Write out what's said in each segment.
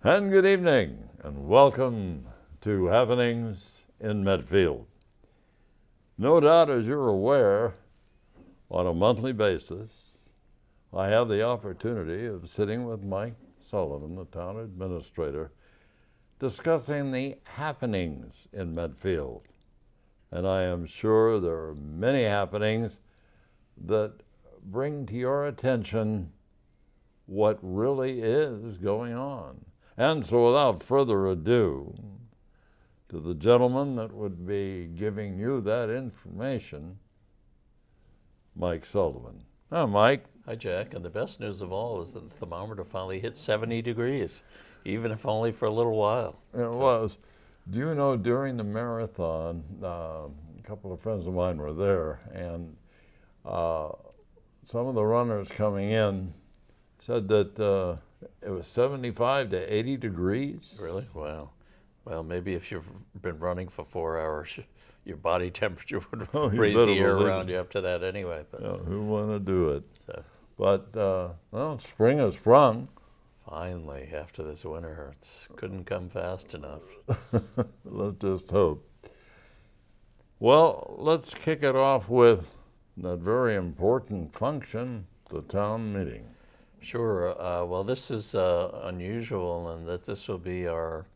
And good evening, and welcome to Happenings in Medfield. No doubt, as you're aware, on a monthly basis, I have the opportunity of sitting with Mike Sullivan, the town administrator, discussing the happenings in Medfield. And I am sure there are many happenings that bring to your attention what really is going on. And so without further ado, to the gentleman that would be giving you that information, Mike Sullivan. Hi, Mike. Hi, Jack. And the best news of all is that the thermometer finally hit 70 degrees, even if only for a little while. It was. Do you know, during the marathon, a couple of friends of mine were there, and some of the runners coming in said that it was 75 to 80 degrees. Really? Wow. Well, maybe if you've been running for 4 hours, your body temperature would raise the air around you up to that anyway. But yeah, who want to do it? So. But, well, spring has sprung. Finally, after this winter, it couldn't come fast enough. Let's just hope. Well, let's kick it off with that very important function, the town meeting. Sure. Well, this is unusual in that this will be our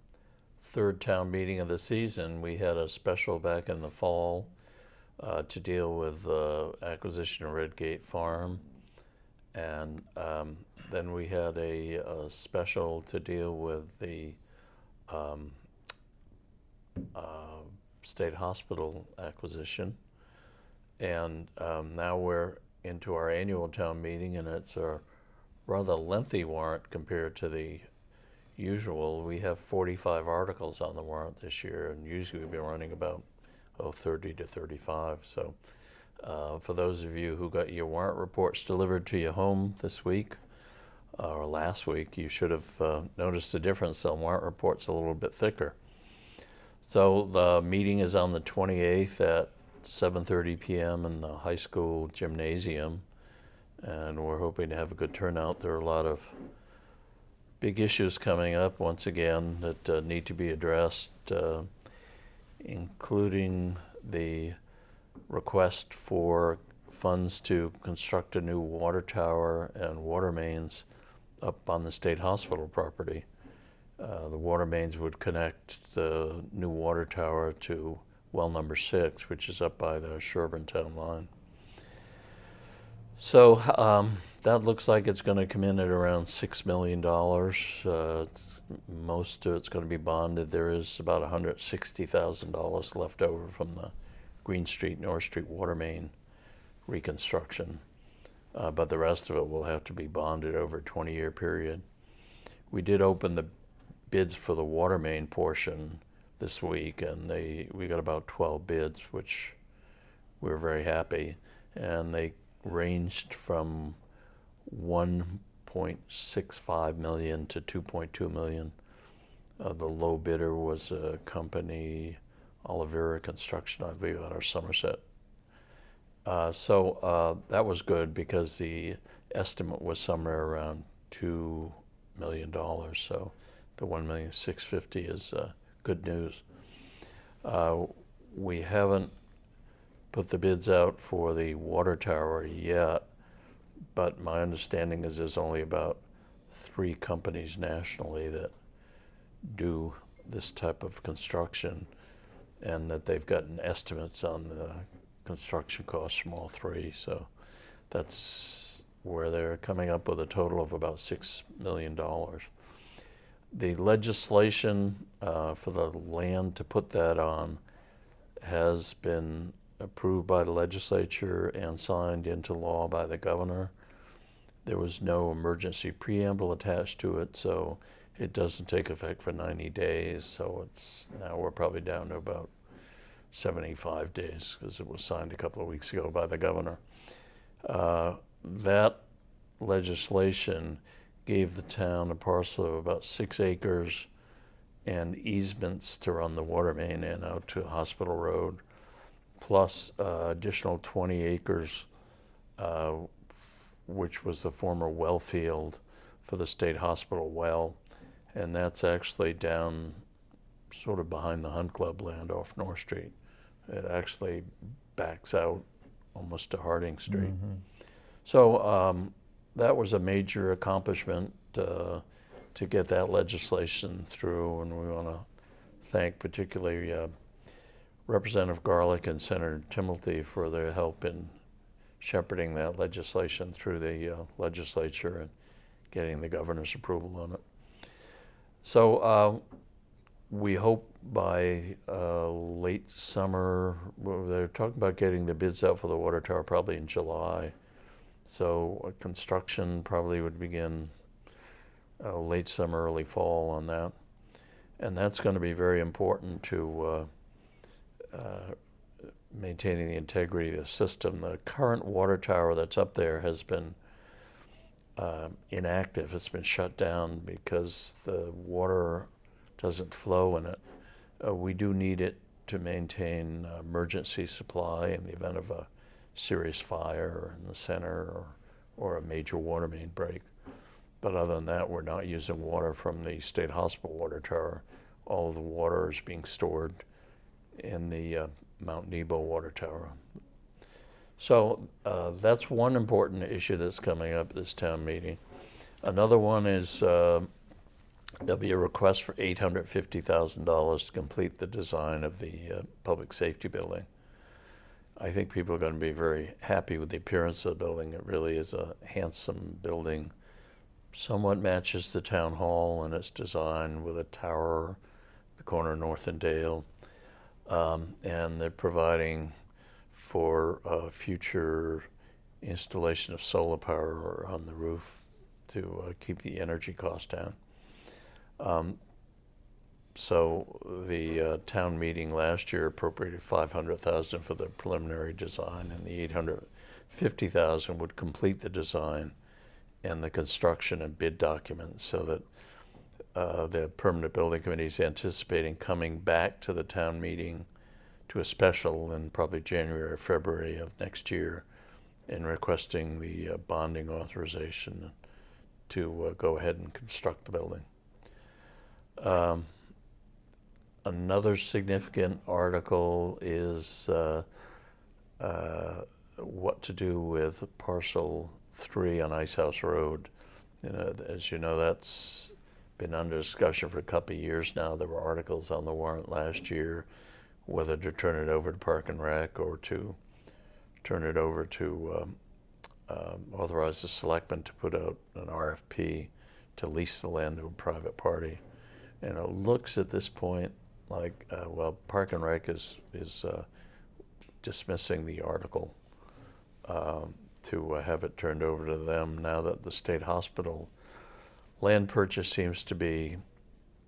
third town meeting of the season. We had a special back in the fall to deal with acquisition of Redgate Farm. And then we had a special to deal with the state hospital acquisition. And now we're into our annual town meeting, and it's a rather lengthy warrant compared to the usual. We have 45 articles on the warrant this year, and usually we've been running about 30 to 35. So for those of you who got your warrant reports delivered to your home this week or last week, you should have noticed the difference. The warrant report's a little bit thicker. So the meeting is on the 28th at 7:30 p.m. in the high school gymnasium, and we're hoping to have a good turnout. There are a lot of big issues coming up once again that need to be addressed, including the request for funds to construct a new water tower and water mains up on the state hospital property. The water mains would connect the new water tower to well number 6, which is up by the Sherburne town line. So that looks like it's going to come in at around $6 million. Most of it's going to be bonded. There is about $160,000 left over from the Green Street, North Street water main reconstruction. But the rest of it will have to be bonded over a 20-year period. We did open the bids for the water main portion this week, and we got about 12 bids, which we're very happy. And they ranged from $1.65 million to $2.2 million. The low bidder was a company, Oliveira Construction, I believe, out of Somerset. So that was good because the estimate was somewhere around $2 million. So the $1,650,000 is good news. We haven't put the bids out for the water tower yet, but my understanding is there's only about 3 companies nationally that do this type of construction, and that they've gotten estimates on the construction costs from all 3. So that's where they're coming up with a total of about $6 million. The legislation for the land to put that on has been approved by the legislature and signed into law by the governor. There was no emergency preamble attached to it, so it doesn't take effect for 90 days. So now we're probably down to about 75 days because it was signed a couple of weeks ago by the governor. That legislation gave the town a parcel of about 6 acres and easements to run the water main in out to Hospital Road, plus additional 20 acres, which was the former well field for the state hospital well, and that's actually down sort of behind the Hunt Club land off North Street. It actually backs out almost to Harding Street. So that was a major accomplishment to get that legislation through, and we want to thank particularly Representative Garlick and Senator Timothy for their help in shepherding that legislation through the legislature and getting the governor's approval on it. So we hope by late summer, they're talking about getting the bids out for the water tower probably in July. So construction probably would begin late summer, early fall on that. And that's going to be very important to maintaining the integrity of the system. The current water tower that's up there has been inactive. It's been shut down because the water doesn't flow in it. We do need it to maintain emergency supply in the event of a serious fire in the center or a major water main break. But other than that, we're not using water from the State Hospital water tower. All of the water is being stored in the Mount Nebo water tower. So that's one important issue that's coming up at this town meeting. Another one is there'll be a request for $850,000 to complete the design of the public safety building. I think people are going to be very happy with the appearance of the building. It really is a handsome building. Somewhat matches the town hall in its design with a tower at the corner of North and Dale. And they're providing for future installation of solar power on the roof to keep the energy cost down. So the town meeting last year appropriated $500,000 for the preliminary design, and the $850,000 would complete the design and the construction and bid documents, so that the Permanent Building Committee is anticipating coming back to the town meeting to a special in probably January or February of next year and requesting the bonding authorization to go ahead and construct the building. Another significant article is what to do with parcel 3 on Ice House Road. As you know, that's been under discussion for a couple of years now. There were articles on the warrant last year whether to turn it over to Park and Rec or to turn it over to authorize the selectmen to put out an RFP to lease the land to a private party. And it looks at this point like, Park and Rec is dismissing the article to have it turned over to them now that the state hospital land purchase seems to be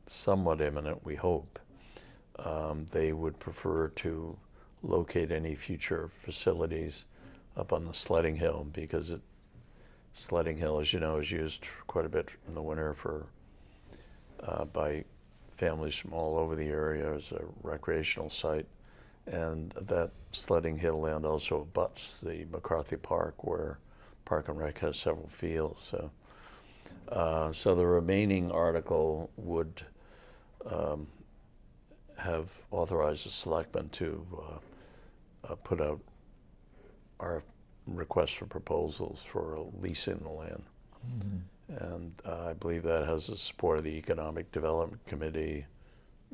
somewhat imminent, we hope. They would prefer to locate any future facilities up on the sledding hill, because sledding hill, as you know, is used quite a bit in the winter for by families from all over the area as a recreational site. And that sledding hill land also abuts the McCarthy Park, where Park and Rec has several fields. So the remaining article would have authorized the selectmen to put out our requests for proposals for leasing the land. And I believe that has the support of the Economic Development Committee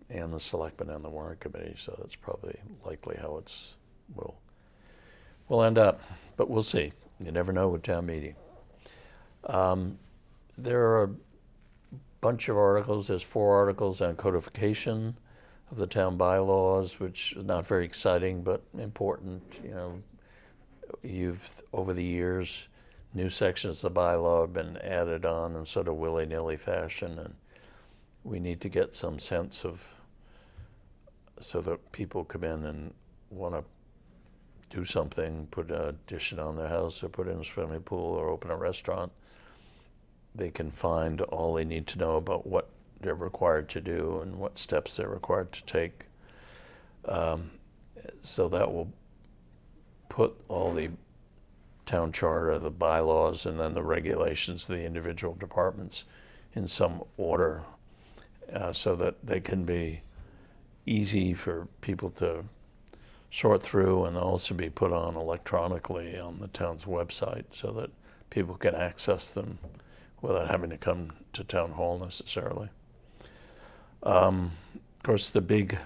and the Selectmen and the Warrant Committee, so that's probably likely how it's will end up. But we'll see. You never know with town meeting. There are a bunch of articles. There's 4 articles on codification of the town bylaws, which is not very exciting but important. You've over the years, new sections of the bylaw have been added on in sort of willy-nilly fashion, and we need to get some sense of, so that people come in and want to do something, put an addition on their house or put in a swimming pool or open a restaurant, they can find all they need to know about what they're required to do and what steps they're required to take. So that will put all the town charter, the bylaws, and then the regulations of the individual departments in some order. so that they can be easy for people to sort through and also be put on electronically on the town's website so that people can access them without having to come to town hall necessarily. Of course, the big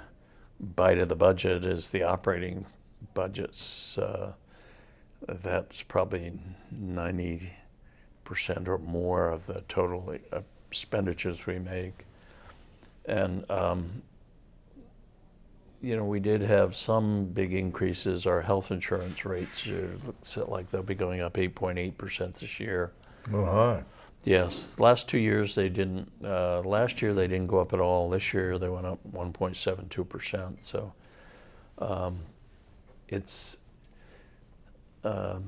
bite of the budget is the operating budgets. That's probably 90% or more of the total expenditures we make. And we did have some big increases. Our health insurance rates looks like they'll be going up 8.8% this year. Oh, hi. Yes, last 2 years they didn't. Last year they didn't go up at all. This year they went up 1.72%. So it's a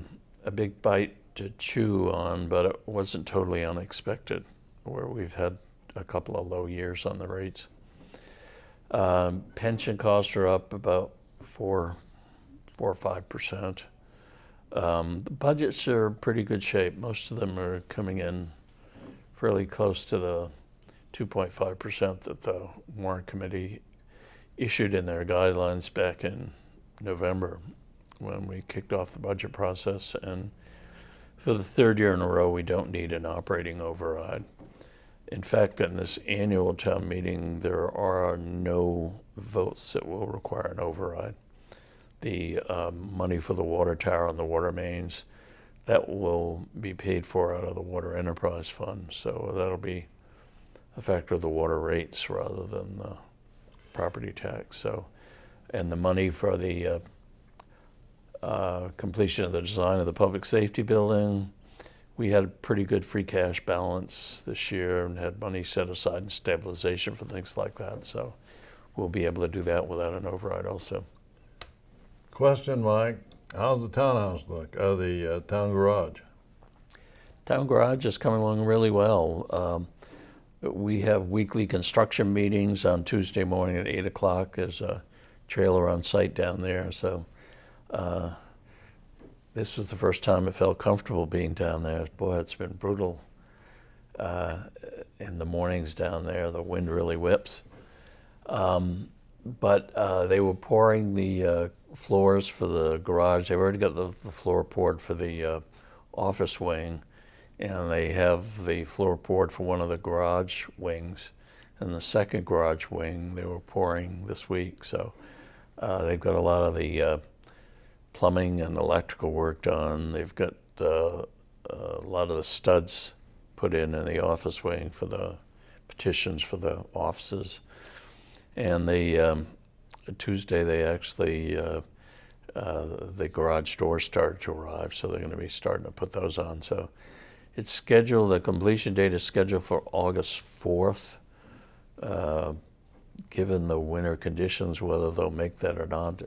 big bite to chew on, but it wasn't totally unexpected, where we've had a couple of low years on the rates. Pension costs are up about 4 or 5%. The budgets are in pretty good shape. Most of them are coming in fairly close to the 2.5% that the Warrant Committee issued in their guidelines back in November when we kicked off the budget process. And for the third year in a row, we don't need an operating override. In fact, in this annual town meeting, there are no votes that will require an override. The money for the water tower and the water mains, that will be paid for out of the Water Enterprise Fund. So that'll be a factor of the water rates rather than the property tax. So, and the money for the completion of the design of the public safety building, we had a pretty good free cash balance this year and had money set aside in stabilization for things like that. So we'll be able to do that without an override also. Question, Mike. How's the townhouse look? The town garage? Town garage is coming along really well. We have weekly construction meetings on Tuesday morning at 8 o'clock. There's a trailer on site down there. So this was the first time it felt comfortable being down there. Boy, it's been brutal in the mornings down there. The wind really whips. But they were pouring the floors for the garage. They've already got the floor poured for the office wing, and they have the floor poured for one of the garage wings. And the second garage wing they were pouring this week. So they've got a lot of the plumbing and electrical work done. They've got a lot of the studs put in the office wing for the petitions for the offices. And Tuesday they actually, the garage doors started to arrive, so they're going to be starting to put those on. So it's scheduled, the completion date is scheduled for August 4th. Given the winter conditions, whether they'll make that or not,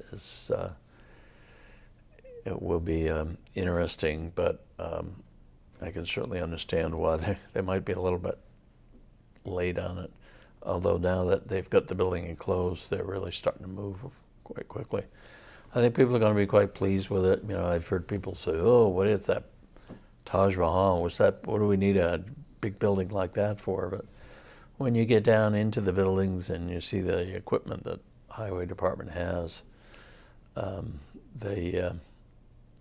it will be interesting, but I can certainly understand why they might be a little bit late on it. Although now that they've got the building enclosed, they're really starting to move quite quickly. I think people are going to be quite pleased with it. I've heard people say, "Oh, what is that Taj Mahal? What do we need a big building like that for?" But when you get down into the buildings and you see the equipment that Highway Department has,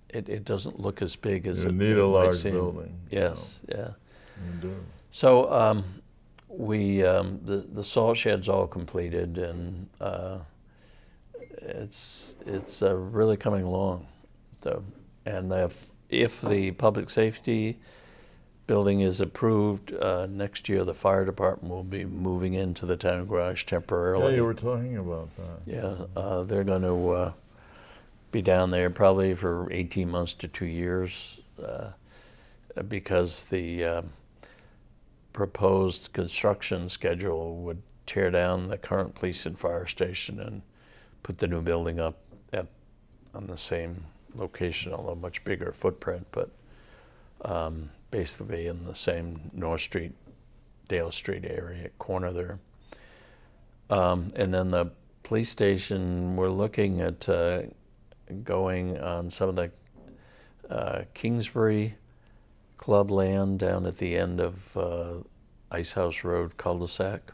it doesn't look as big as you it need a might large seem. building. Yes, yeah. You do. So the salt shed's all completed, and it's really coming along. So, and if the public safety building is approved next year, the fire department will be moving into the town garage temporarily. Yeah, you were talking about that. Yeah, they're going to be down there probably for 18 months to 2 years because the proposed construction schedule would tear down the current police and fire station and put the new building up on the same location, although much bigger footprint, but basically in the same North Street, Dale Street area corner there. And then the police station, we're looking at going on some of the Kingsbury Club land down at the end of Ice House Road cul-de-sac.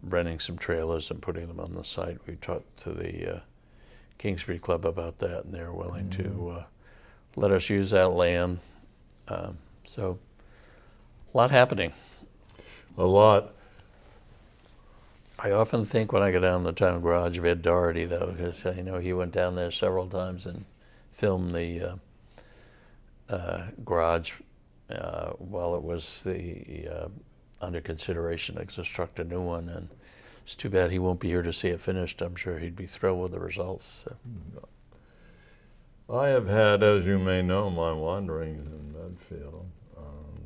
renting some trailers and putting them on the site. We talked to the King Street Club about that, and they're willing to let us use that land. So a lot happening. A lot. I often think when I go down the town garage of Ed Doherty, though, because I know he went down there several times and filmed the garage while it was under consideration to construct a new one. And it's too bad he won't be here to see it finished. I'm sure he'd be thrilled with the results. So. I have had, as you may know, my wanderings in Medfield,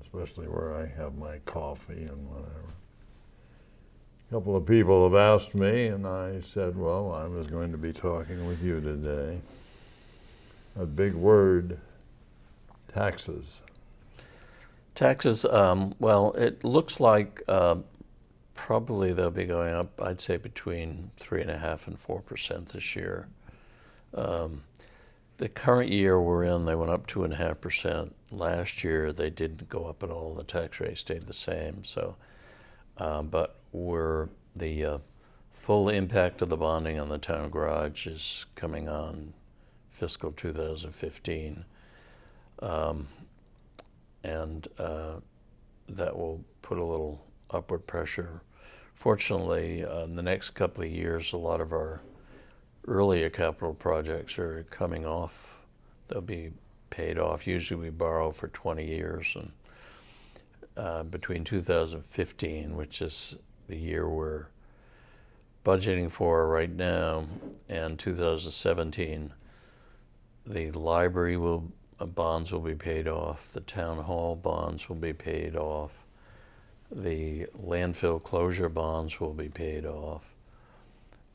especially where I have my coffee and whatever. A couple of people have asked me, and I said, well, I was going to be talking with you today. A big word, taxes. Taxes, well, it looks like probably they'll be going up, I'd say, between 3.5% and 4% this year. The current year we're in, they went up 2.5%. Last year, they didn't go up at all. The tax rate stayed the same. So, but the full impact of the bonding on the town garage is coming on fiscal 2015. And that will put a little upward pressure. Fortunately, in the next couple of years, a lot of our earlier capital projects are coming off. They'll be paid off. Usually we borrow for 20 years. And between 2015, which is the year we're budgeting for right now, and 2017, the library bonds will be paid off, the town hall bonds will be paid off, the landfill closure bonds will be paid off,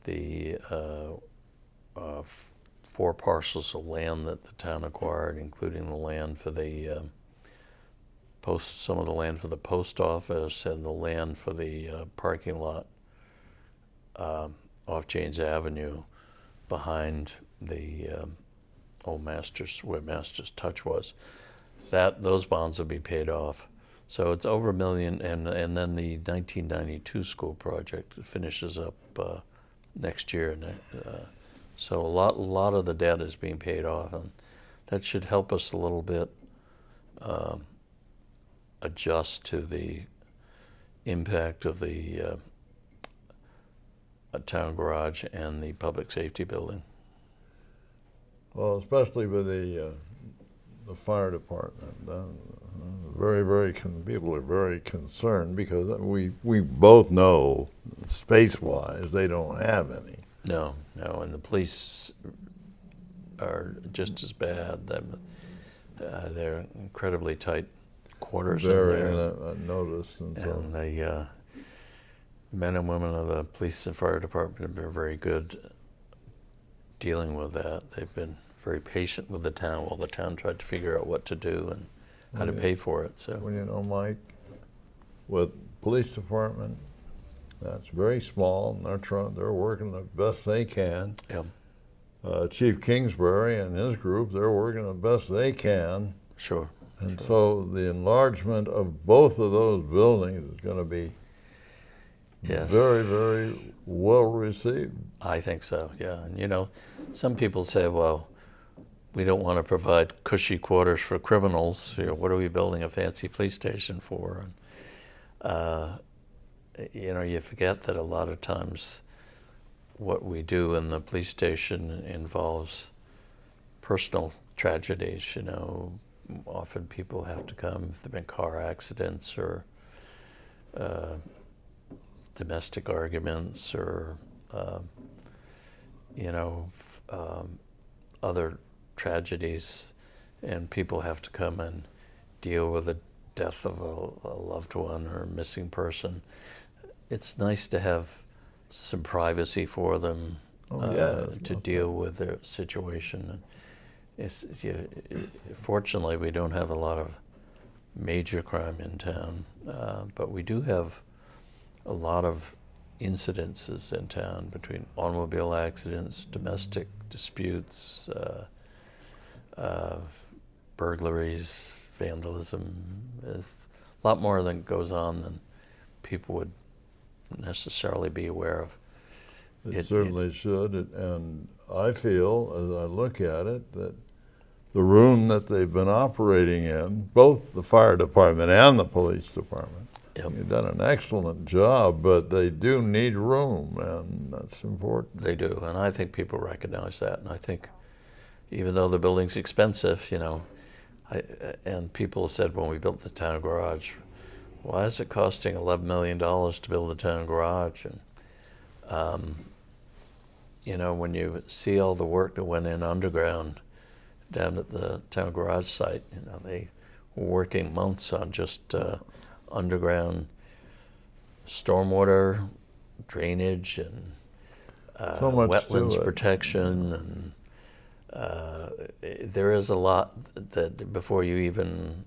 the 4 parcels of land that the town acquired, including the land for the some of the land for the post office and the land for the parking lot off Janes Avenue behind the old where Master's Touch was. Those bonds will be paid off. So it's over $1 million, and then the 1992 school project finishes up next year. So a lot of the debt is being paid off, and that should help us a little bit adjust to the impact of the town garage and the public safety building. Well, especially with the fire department, people are very concerned because we both know, space-wise, they don't have any. No, and the police are just as bad. They're incredibly tight quarters in there. I noticed. And the men and women of the police and fire department have been very good dealing with that. They've been very patient with the town while the town tried to figure out what to do and how to pay for it. So, well, you know, Mike, with police department, that's very small, and they're working the best they can. Yeah. Chief Kingsbury and his group, they're working the best they can. Sure. And so the enlargement of both of those buildings is going to be very, very well received. I think so, yeah. And you know, some people say, well, we don't want to provide cushy quarters for criminals. You know, what are we building a fancy police station for? And, you know, you forget that a lot of times what we do in the police station involves personal tragedies. You know, often people have to come if there have been car accidents or domestic arguments or, you know, other tragedies, and people have to come and deal with the death of a loved one or a missing person. It's nice to have some privacy for them to deal with their situation. Fortunately, we don't have a lot of major crime in town, but we do have a lot of incidences in town between automobile accidents, domestic disputes, burglaries, vandalism. There's a lot more that goes on than people would necessarily be aware of. It certainly should, and I feel, as I look at it, that the room that they've been operating in, both the fire department and the police department, Yep. you've done an excellent job, but they do need room, and that's important. They do, and I think people recognize that. And I think even though the building's expensive, and people said when we built the town garage, why is it costing $11 million to build the town garage? And when you see all the work that went in underground down at the town garage site, they were working months on just underground stormwater drainage and So much wetlands to it. protection, and there is a lot that before you even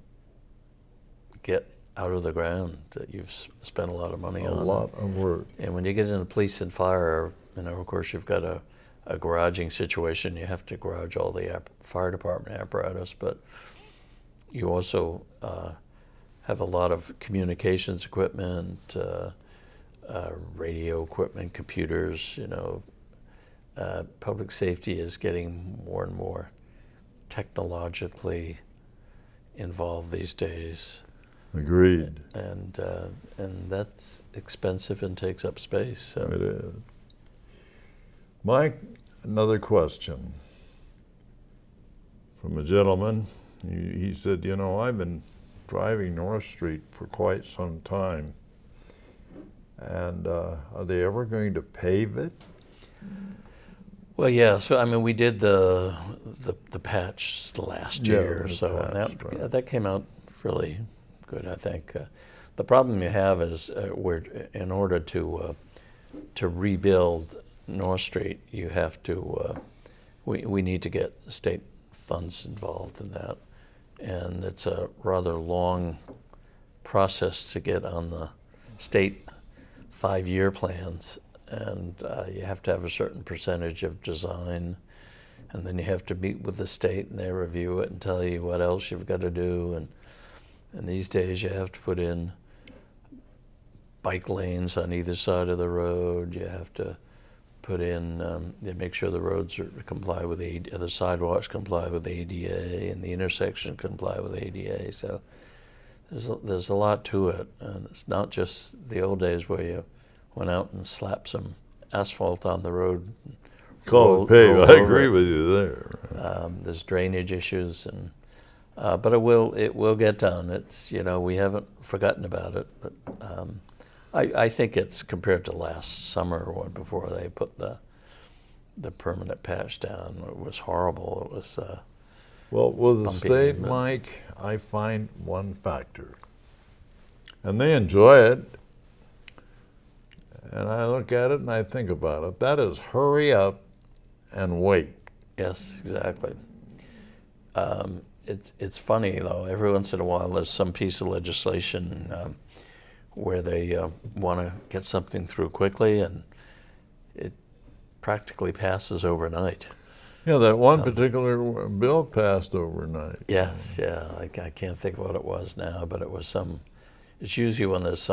get out of the ground that you've spent a lot of money A on. lot of work. And when you get into police and fire, of course, you've got a garaging situation. You have to garage all the fire department apparatus, but you also have a lot of communications equipment, radio equipment, computers. Public safety is getting more and more technologically involved these days. Agreed. And that's expensive and takes up space. So. It is. Mike, another question from a gentleman. He said, I've been driving North Street for quite some time, and are they ever going to pave it? Well, yeah. So we did the patch last year, the so patch, right. that came out really good, I think. The problem you have is in order to rebuild North Street, you have to we need to get state funds involved in that, and it's a rather long process to get on the state 5-year plans, and you have to have a certain percentage of design, and then you have to meet with the state and they review it and tell you what else you've got to do, and these days you have to put in bike lanes on either side of the road. You have to put in, make sure the roads comply with the sidewalks comply with ADA, and the intersection comply with ADA. So there's a lot to it, and it's not just the old days where you went out and slapped some asphalt on the road. Call it pave. I agree with you there. There's drainage issues, and but it will get done. It's we haven't forgotten about it, but I think it's compared to last summer or before they put the permanent patch down. It was horrible. It was well, with the bumpy, state, but- Mike, I find one factor, and they enjoy it. And I look at it and I think about it. That is hurry up and wait. Yes, exactly. It's funny though. Every once in a while, there's some piece of legislation where they want to get something through quickly, and it practically passes overnight. Yeah, that one particular bill passed overnight. Yes, yeah. I can't think of what it was now, but it was some. It's usually when there's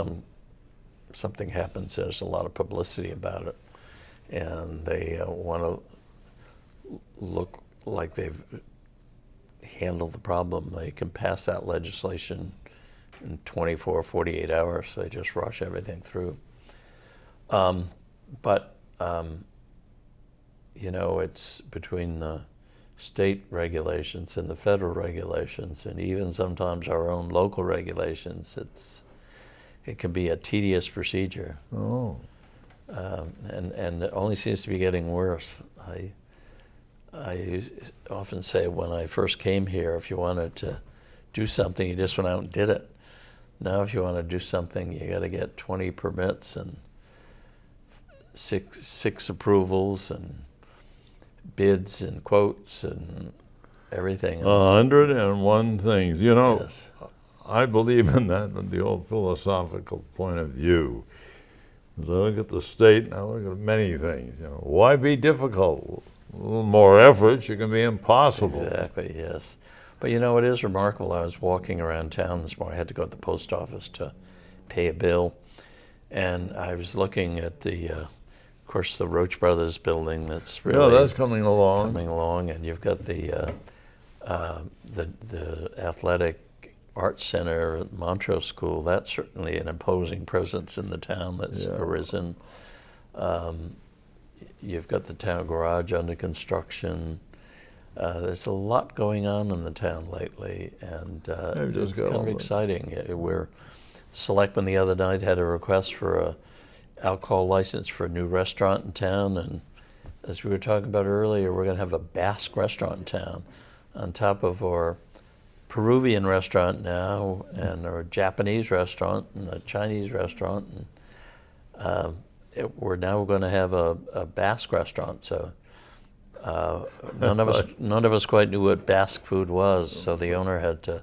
something happens, there's a lot of publicity about it, and they want to look like they've handled the problem. They can pass that legislation in 24, 48 hours. They just rush everything through. But it's between the state regulations and the federal regulations, and even sometimes our own local regulations. It can be a tedious procedure. Oh. And it only seems to be getting worse. I often say when I first came here, if you wanted to do something, you just went out and did it. Now if you want to do something, you got to get 20 permits and six approvals and bids and quotes and everything. 101 things. Yes. I believe in that, in the old philosophical point of view. As I look at the state, and I look at many things. Why be difficult? A little more effort, you can be impossible. Exactly, yes. But it is remarkable. I was walking around town this morning. I had to go to the post office to pay a bill, And I was looking at of course, the Roach Brothers building that's really Yeah, that's coming along. and you've got the athletic art center at Montrose School. That's certainly an imposing presence in the town that's arisen. You've got the town garage under construction. There's a lot going on in the town lately, and it's kind of exciting. Selectmen the other night had a request for a alcohol license for a new restaurant in town, and as we were talking about earlier, we're going to have a Basque restaurant in town on top of our Peruvian restaurant now, and our Japanese restaurant, and a Chinese restaurant, and we're now going to have a Basque restaurant. So none of us quite knew what Basque food was, so the owner had to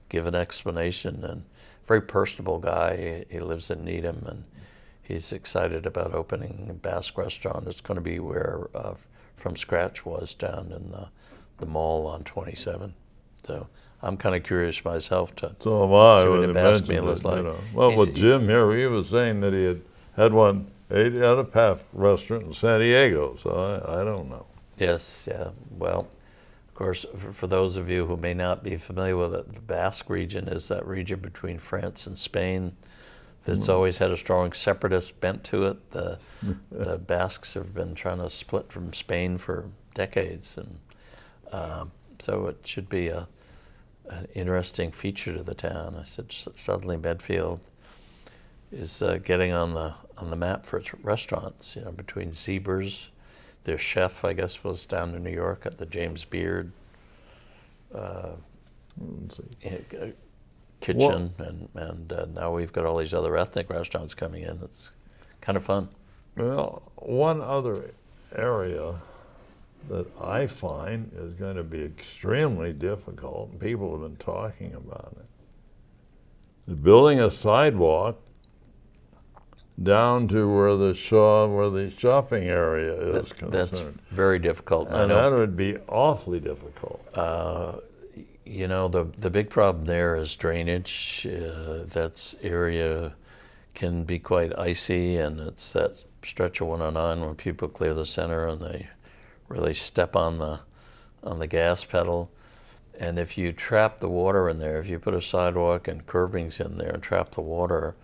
give an explanation. And very personable guy. He lives in Needham, and he's excited about opening a Basque restaurant. It's going to be where From Scratch was down in the mall on 27. So I'm kind of curious myself to see what a Basque meal is like. Well, with Jim here, he was saying that he had one ate at a PAF restaurant in San Diego, so I don't know. Yes, yeah. Well, of course, for those of you who may not be familiar with it, the Basque region is that region between France and Spain that's always had a strong separatist bent to it. The Basques have been trying to split from Spain for decades, and so it should be an interesting feature to the town. I said suddenly Medfield is getting on the map for its restaurants. You know, between Zebra's, their chef, I guess, was down in New York at the James Beard kitchen, and now we've got all these other ethnic restaurants coming in. It's kind of fun. Well, one other area that I find is going to be extremely difficult, and people have been talking about it, is building a sidewalk down to where the shopping area is concerned. That's very difficult. And that would be awfully difficult. You know, the big problem there is drainage. That area can be quite icy, and it's that stretch of 109 when people clear the center and they really step on the gas pedal. And if you trap the water in there, if you put a sidewalk and curbings in there and trap the water,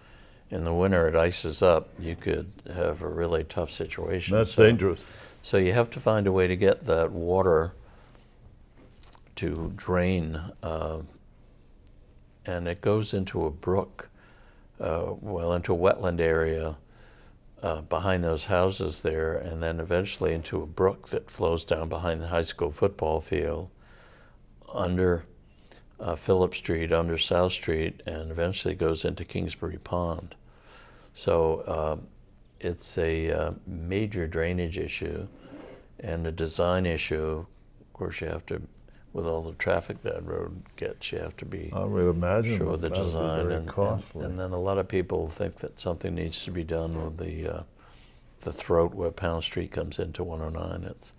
in the winter it ices up, you could have a really tough situation. That's dangerous. So you have to find a way to get that water to drain, and it goes into a brook, into a wetland area behind those houses there, and then eventually into a brook that flows down behind the high school football field, under Phillip Street, under South Street, and eventually goes into Kingsbury Pond. So it's a major drainage issue and a design issue. Of course, you have to, with all the traffic that road gets, you have to be sure of the design. And then a lot of people think that something needs to be done with the throat where Pound Street comes into 109. It's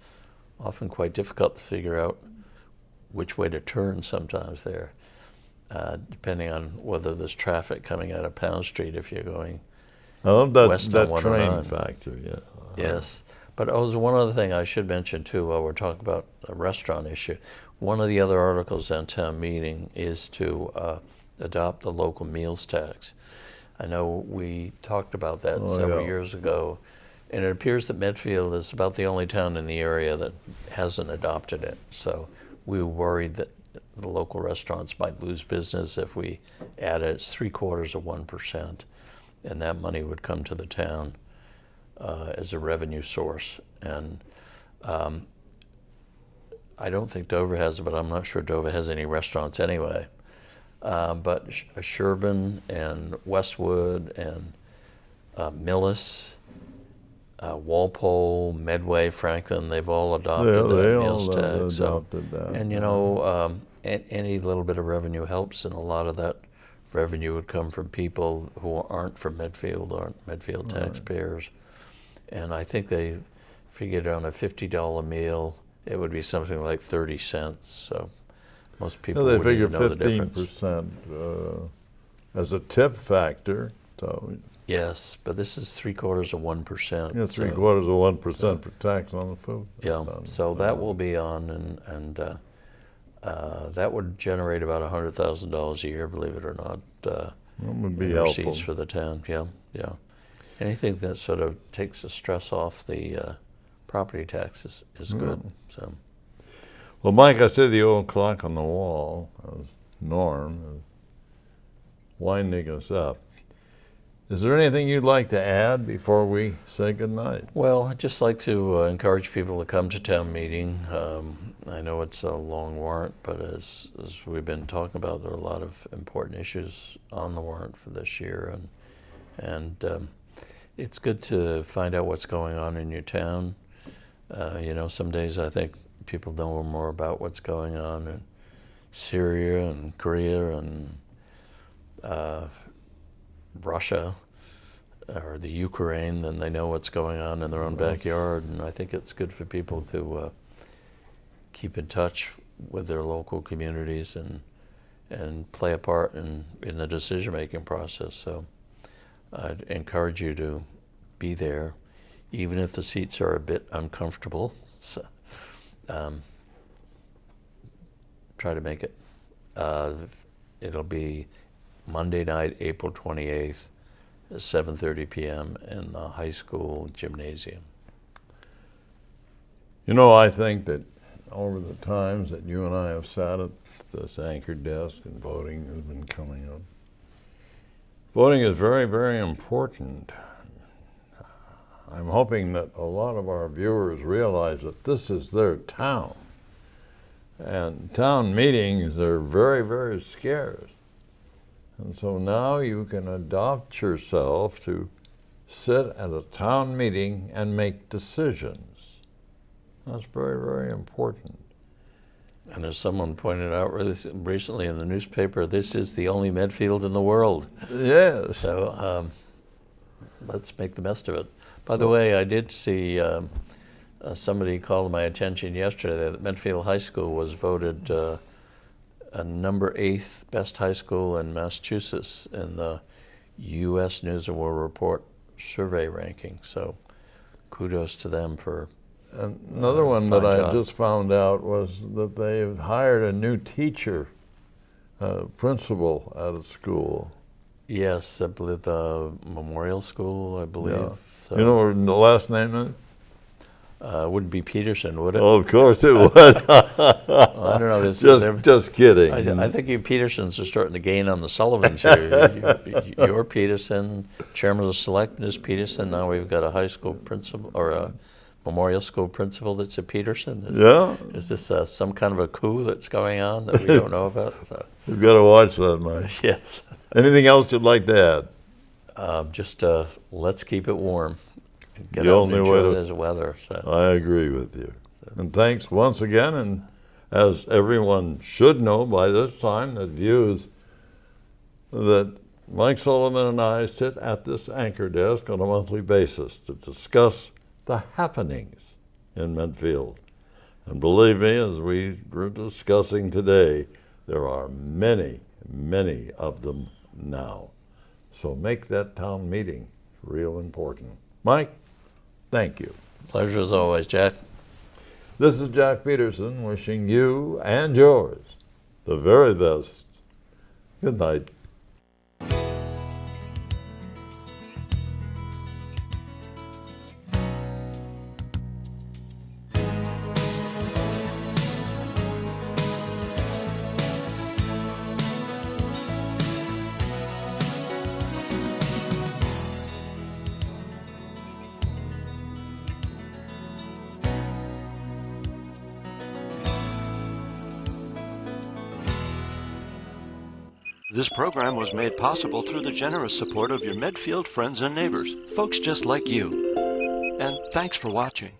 often quite difficult to figure out which way to turn sometimes there, depending on whether there's traffic coming out of Pound Street if you're going west on 109. Train factor, yeah. Yes. But there's one other thing I should mention too while we're talking about a restaurant issue. One of the other articles on town meeting is to adopt the local meals tax. I know we talked about that several years ago, and it appears that Medfield is about the only town in the area that hasn't adopted it. So we were worried that the local restaurants might lose business if we add it. It's 0.75%, and that money would come to the town as a revenue source. And I don't think Dover has it, but I'm not sure Dover has any restaurants anyway. But Sherburne and Westwood and Millis, Walpole, Medway, Franklin, they've all adopted that meals tax. And you know, any little bit of revenue helps, and a lot of that revenue would come from people who aren't from Medfield, aren't Medfield taxpayers. And I think they figured on a $50 meal, it would be something like 30 cents. So most people wouldn't even know the difference. They figure 15% as a tip factor. So Yes, but this is 3/4 of 1%. Yeah, 3/4 of 1% for tax on the food. Yeah, so that will be on, and that would generate about $100,000 a year, believe it or not. That would be in helpful. receipts for the town. Yeah, yeah. Anything that sort of takes the stress off the property taxes is good. So, well, Mike, I see the old clock on the wall, as Norm is winding us up. Is there anything you'd like to add before we say goodnight? well, I'd just like to encourage people to come to town meeting. I know it's a long warrant, but as we've been talking about, there are a lot of important issues on the warrant for this year, and it's good to find out what's going on in your town. Some days I think people know more about what's going on in Syria and Korea and Russia or the Ukraine than they know what's going on in their own backyard. And I think it's good for people to keep in touch with their local communities and play a part in the decision-making process. So I'd encourage you to be there, even if the seats are a bit uncomfortable. So, try to make it. It'll be Monday night, April 28th, at 7:30 p.m. in the high school gymnasium. I think that over the times that you and I have sat at this anchor desk and voting has been coming up, voting is very, very important. I'm hoping that a lot of our viewers realize that this is their town. And town meetings are very, very scarce. And so now you can adopt yourself to sit at a town meeting and make decisions. That's very, very important. And as someone pointed out recently in the newspaper, this is the only Medfield in the world. Yes. So let's make the best of it. By the way, I did see somebody called my attention yesterday that Medfield High School was voted a number 8th best high school in Massachusetts in the U.S. News and World Report survey ranking. So kudos to them for another one that job. I just found out was that they've hired a new teacher, principal at a school. Yes, I believe the Memorial School, I believe. Yeah. So, You know what the last name is? wouldn't be Peterson, would it? Oh, of course it would. Well, I don't know. Just kidding. I think you Petersons are starting to gain on the Sullivans here. You're Peterson, chairman of the selectmen is Peterson. Now we've got a high school principal or a memorial school principal that's a Peterson. Is this some kind of a coup that's going on that we don't know about? So. You've got to watch that, Mike. Yes. Anything else you'd like to add? Just let's keep it warm. Get The out only and way enjoy to- this weather. So. I agree with you. And thanks once again, and as everyone should know by this time that views, that Mike Sullivan and I sit at this anchor desk on a monthly basis to discuss the happenings in Medfield. And believe me, as we were discussing today, there are many, many of them now. So make that town meeting real important. Mike, thank you. Pleasure as always, Jack. This is Jack Peterson wishing you and yours the very best. Good night. This program was made possible through the generous support of your Medfield friends and neighbors, folks just like you. And thanks for watching.